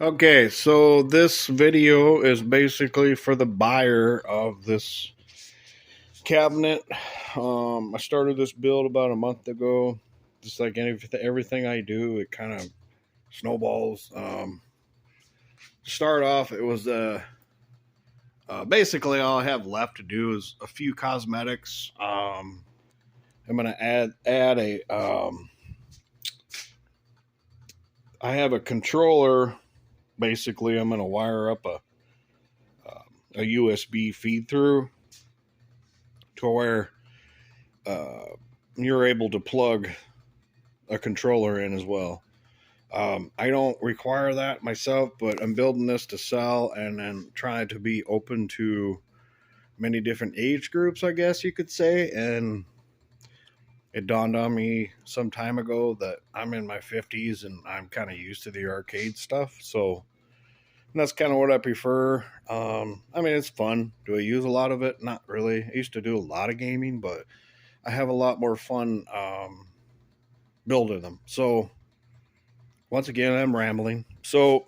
Okay, so this video is basically for the buyer of this cabinet. I started this build about a month ago. Just like everything I do, it kind of snowballs. To start off, it was basically all I have left to do is a few cosmetics. I'm gonna add a. I have a controller. Basically, I'm gonna wire up a USB feed through to where you're able to plug a controller in as well. I don't require that myself, but I'm building this to sell and then trying to be open to many different age groups, I guess you could say. And it dawned on me some time ago that I'm in my 50s and I'm kind of used to the arcade stuff. So that's kind of what I prefer. I mean, it's fun. Do I use a lot of it? Not really. I used to do a lot of gaming, but I have a lot more fun building them. So once again, I'm rambling. So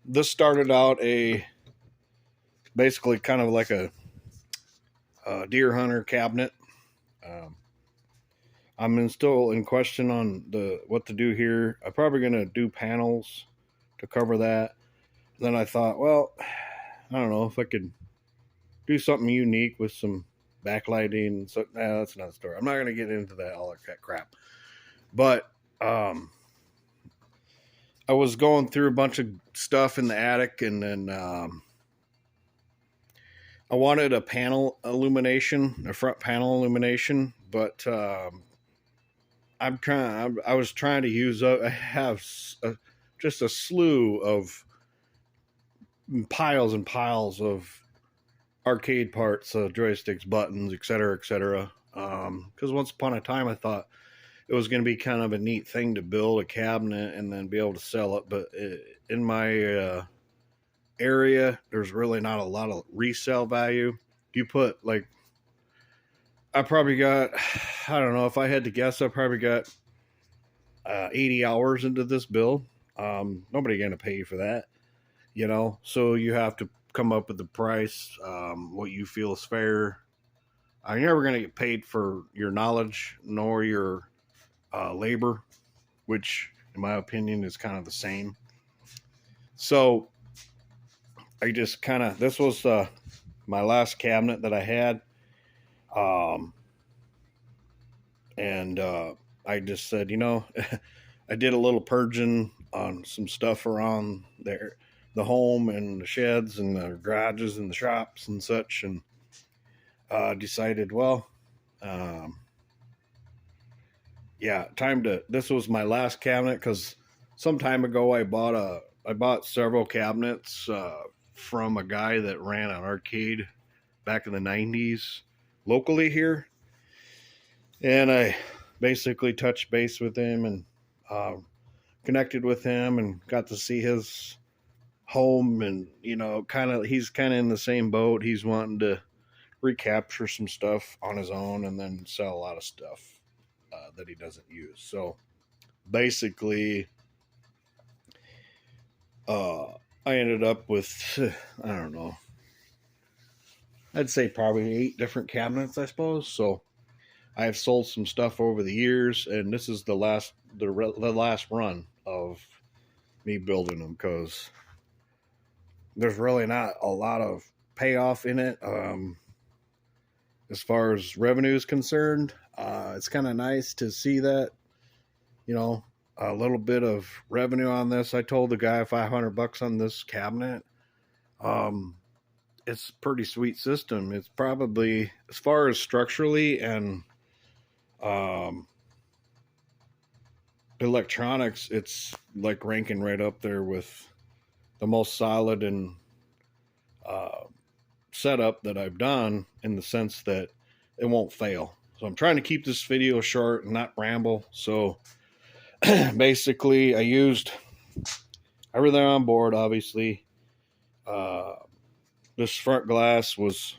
this started out a basically kind of like a deer hunter cabinet. Um, still in question on the what to do here. I'm probably gonna do panels to cover that. Then I thought, well, I don't know if I could do something unique with some backlighting. So that's another story. I'm not gonna get into that all that crap. But um, I was going through a bunch of stuff in the attic, and then I wanted a panel illumination, a front panel illumination, but I was trying to use up. I have just a slew of piles and piles of arcade parts, joysticks, buttons, etc., etc. Because once upon a time, I thought it was going to be kind of a neat thing to build a cabinet and then be able to sell it. But in my area, there's really not a lot of resale value. You put like, I probably got, I don't know, if I had to guess, I probably got 80 hours into this build. Nobody going to pay you for that, you know? So you have to come up with the price, what you feel is fair. You're never going to get paid for your knowledge nor your labor, which, in my opinion, is kind of the same. So I just kind of, this was my last cabinet that I had. Um, and I just said, I did a little purging on some stuff around there, the home and the sheds and the garages and the shops and such, and decided, well, um, yeah, time to. This was my last cabinet because some time ago I bought several cabinets from a guy that ran an arcade back in the '90s locally here, and I basically touched base with him and uh, connected with him and got to see his home, and he's kind of in the same boat. He's wanting to recapture some stuff on his own and then sell a lot of stuff that he doesn't use. So basically, uh, I ended up with I don't know. I'd say probably 8 different cabinets, I suppose. So I have sold some stuff over the years, and this is the last run of me building them because there's really not a lot of payoff in it. As far as revenue is concerned, it's kind of nice to see that, you know, a little bit of revenue on this. I told the guy $500 on this cabinet. Um, it's a pretty sweet system. It's probably, as far as structurally and um, electronics, it's like ranking right up there with the most solid and uh, setup that I've done, in the sense that it won't fail. So I'm trying to keep this video short and not ramble. So basically, I used everything on board, obviously. Uh, this front glass was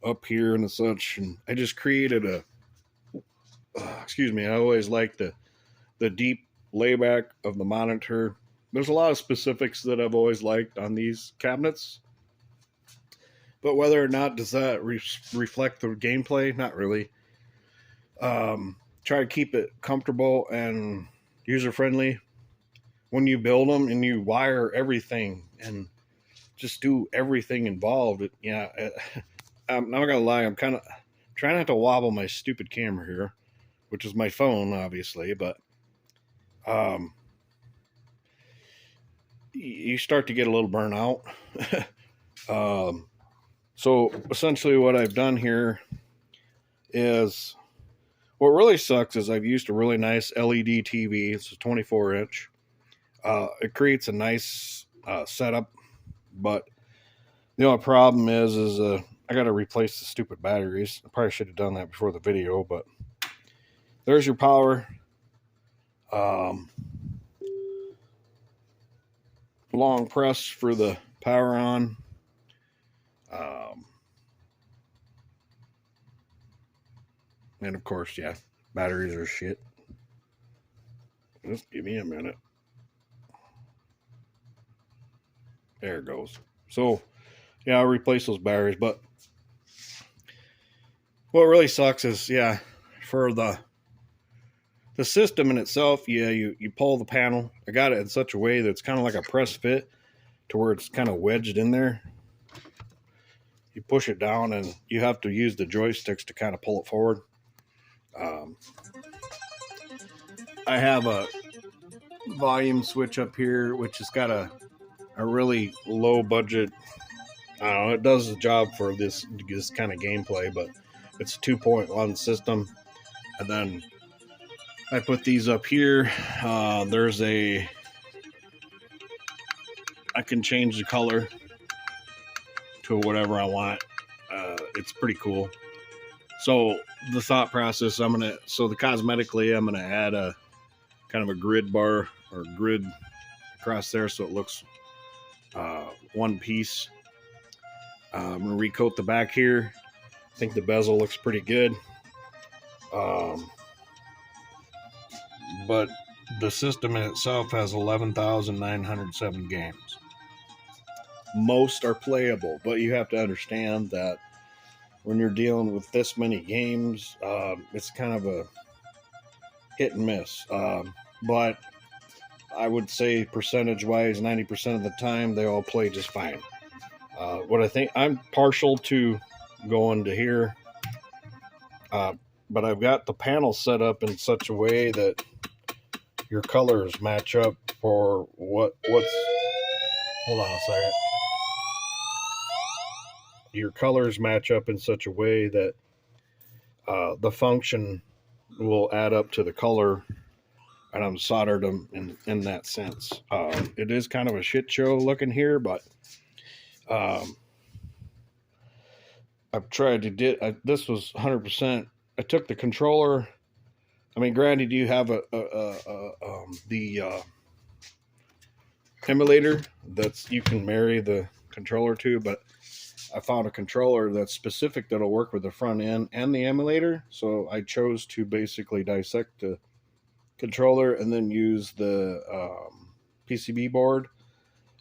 up here and such, and I just created excuse me, I always like the deep layback of the monitor. there's a lot of specifics that I've always liked on these cabinets, but whether or not does that reflect the gameplay, not really. Try to keep it comfortable and user friendly when you build them, and you wire everything and just do everything involved. I'm not gonna lie, I'm kind of trying not to wobble my stupid camera here, which is my phone, obviously, but you start to get a little burnout. So essentially what I've done here is, what really sucks is I've used a really nice LED TV. It's a 24 inch. It creates a nice setup, but the only problem is I got to replace the stupid batteries. I probably should have done that before the video, but there's your power. Long press for the power on. And of course, yeah, batteries are shit. Just give me a minute. There it goes. So, yeah, I'll replace those batteries. But what really sucks is, yeah, for the system in itself, yeah, you pull the panel. I got it in such a way that it's kind of like a press fit to where it's kind of wedged in there. You push it down, and you have to use the joysticks to kind of pull it forward. I have a volume switch up here, which has got a really low budget. I don't know, it does the job for this kind of gameplay, but it's a 2.1 system. And then I put these up here. I can change the color to whatever I want. It's pretty cool. So the thought process, cosmetically, I'm gonna add a kind of a grid bar or grid across there, so it looks one piece. I'm gonna recoat the back here. I think the bezel looks pretty good. But the system in itself has 11,907 games. Most are playable, but you have to understand that when you're dealing with this many games, it's kind of a hit and miss. But I would say percentage-wise, 90% of the time, they all play just fine. What I think, I'm partial to going to here, but I've got the panel set up in such a way that your colors match up for what's. Hold on a second. Your colors match up in such a way that the function will add up to the color, and I'm soldered them in that sense. It is kind of a shit show looking here, but I've tried to this was 100%. I took the controller. I mean, granted, you have the emulator that's you can marry the controller to, but I found a controller that's specific that'll work with the front end and the emulator. So I chose to basically dissect the controller and then use the PCB board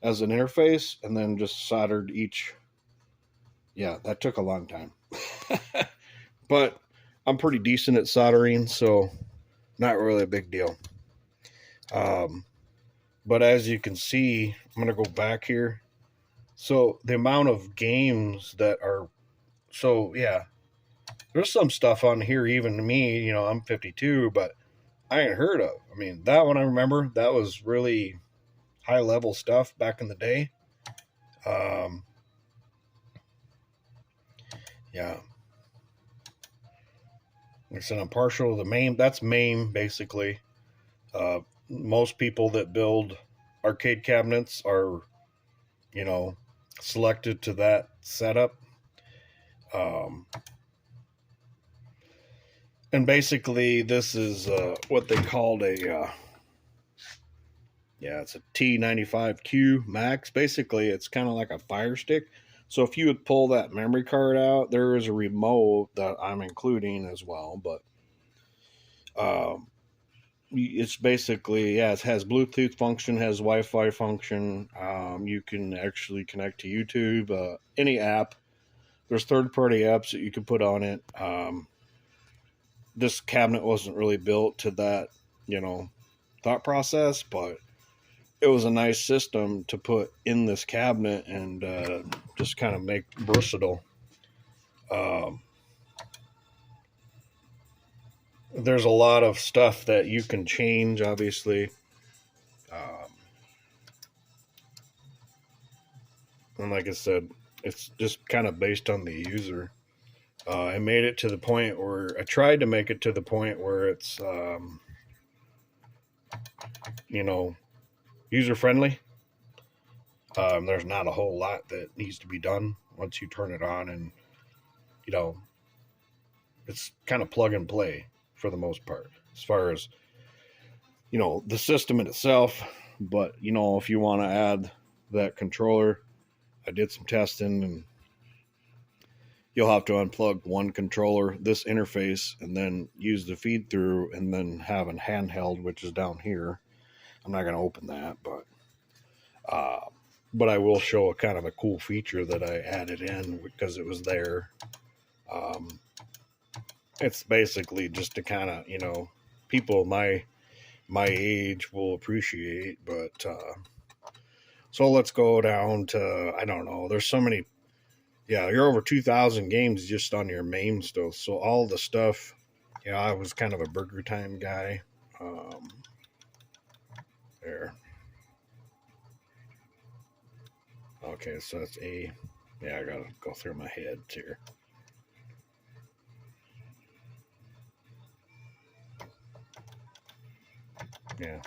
as an interface, and then just soldered each. Yeah, that took a long time. But I'm pretty decent at soldering, so not really a big deal. But as you can see, I'm going to go back here. So the amount of games that are, so yeah, there's some stuff on here, even to me, I'm 52, but I ain't heard of. I mean, that one I remember, that was really high level stuff back in the day. Yeah. Like I said, I'm partial to the MAME. That's MAME, basically. Most people that build arcade cabinets are, selected to that setup. And basically, this is what they called it's a T95Q Max. Basically, it's kind of like a Fire Stick. So if you would pull that memory card out, there is a remote that I'm including as well. But it's basically, yeah, it has Bluetooth function, has Wi-Fi function. You can actually connect to YouTube, any app. There's third-party apps that you can put on it. This cabinet wasn't really built to that, thought process, but it was a nice system to put in this cabinet and just kind of make versatile. Um, there's a lot of stuff that you can change, obviously. Um, and like I said, it's just kind of based on the user. I made it to the point where I tried to make it to the point where it's, you know, user friendly. There's not a whole lot that needs to be done once you turn it on, and you know, it's kind of plug and play for the most part, as far as the system in itself. But if you want to add that controller, I did some testing, and you'll have to unplug one controller, this interface, and then use the feed through, and then have a handheld, which is down here. I'm not going to open that, but I will show a kind of a cool feature that I added in because it was there. It's basically just to kind of, people my age will appreciate. But so let's go down to, I don't know, there's so many. Yeah, you're over 2,000 games just on your MAME still. So all the stuff, I was kind of a Burger Time guy. There. Okay, so that's A. Yeah, I gotta go through my head here. Yeah.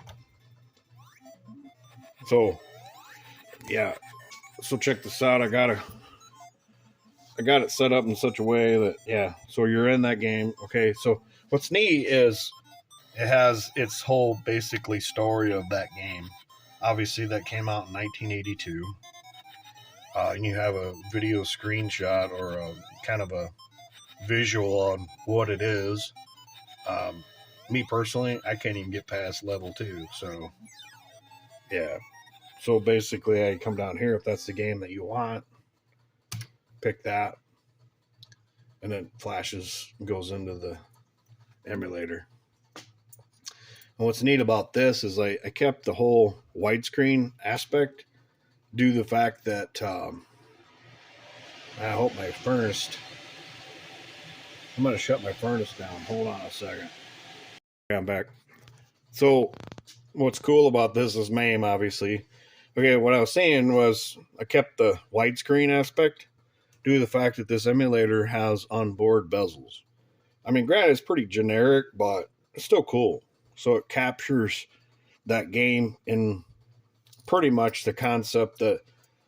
So, yeah. So check this out. I got it set up in such a way that, yeah. So you're in that game. Okay. So what's neat is it has its whole basically story of that game. Obviously, that came out in 1982. And you have a video screenshot or a kind of a visual on what it is. Me personally, I can't even get past level 2. So, yeah. So basically, I come down here if that's the game that you want, pick that, and then flashes goes into the emulator. And what's neat about this is I kept the whole widescreen aspect due to the fact that I hope my furnace. I'm going to shut my furnace down. Hold on a second. Okay, I'm back. So what's cool about this is MAME, obviously. Okay, what I was saying was I kept the widescreen aspect due to the fact that this emulator has onboard bezels. I mean, granted, it's pretty generic, but it's still cool. So it captures that game in pretty much the concept that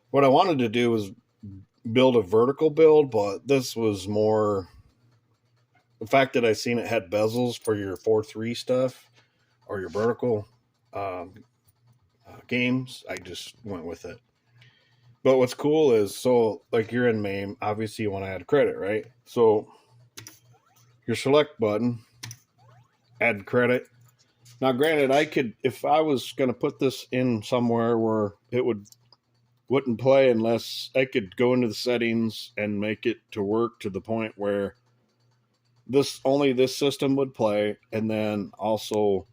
what I wanted to do was build a vertical build, but this was more the fact that I seen it had bezels for your 4.3 stuff or your vertical games. I just went with it. But what's cool is, so like you're in MAME, obviously you want to add credit, right? So your select button, add credit. Now, granted, I could, if I was going to put this in somewhere where it wouldn't play unless I could go into the settings and make it to work to the point where this system would play, and then also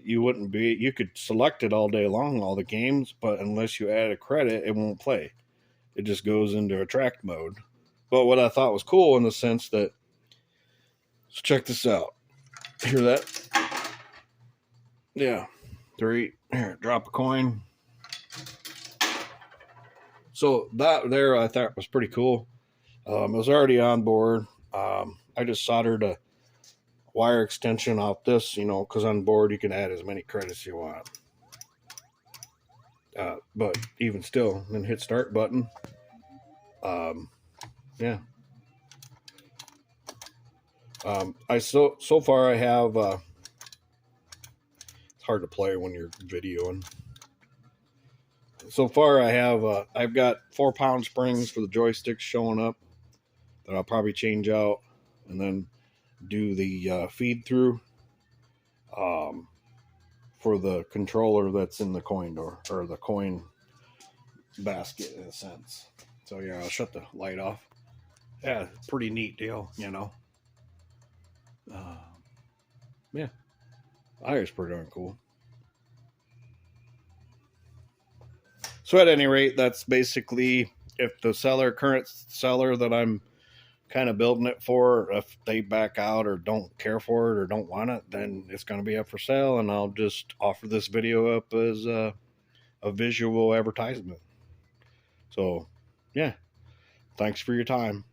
you could select it all day long, all the games, but unless you add a credit, it won't play. It just goes into attract mode. But what I thought was cool in the sense that, so check this out. Hear that? Yeah. 3. Here, drop a coin. So that there I thought was pretty cool. It was already on board. I just soldered a wire extension off this, because on board you can add as many credits you want. But even still, then hit start button. Yeah. So far I have. It's hard to play when you're videoing. So far I have. I've got 4-pound springs for the joysticks showing up that I'll probably change out, and then do the feed through. for the controller that's in the coin door, or the coin basket in a sense. So yeah, I'll shut the light off. Yeah, pretty neat deal, you know. Uh, yeah, I think it's pretty darn cool. So at any rate, that's basically, if the current seller that I'm kind of building it for, if they back out or don't care for it or don't want it, then it's going to be up for sale, and I'll just offer this video up as a visual advertisement. So, yeah, thanks for your time.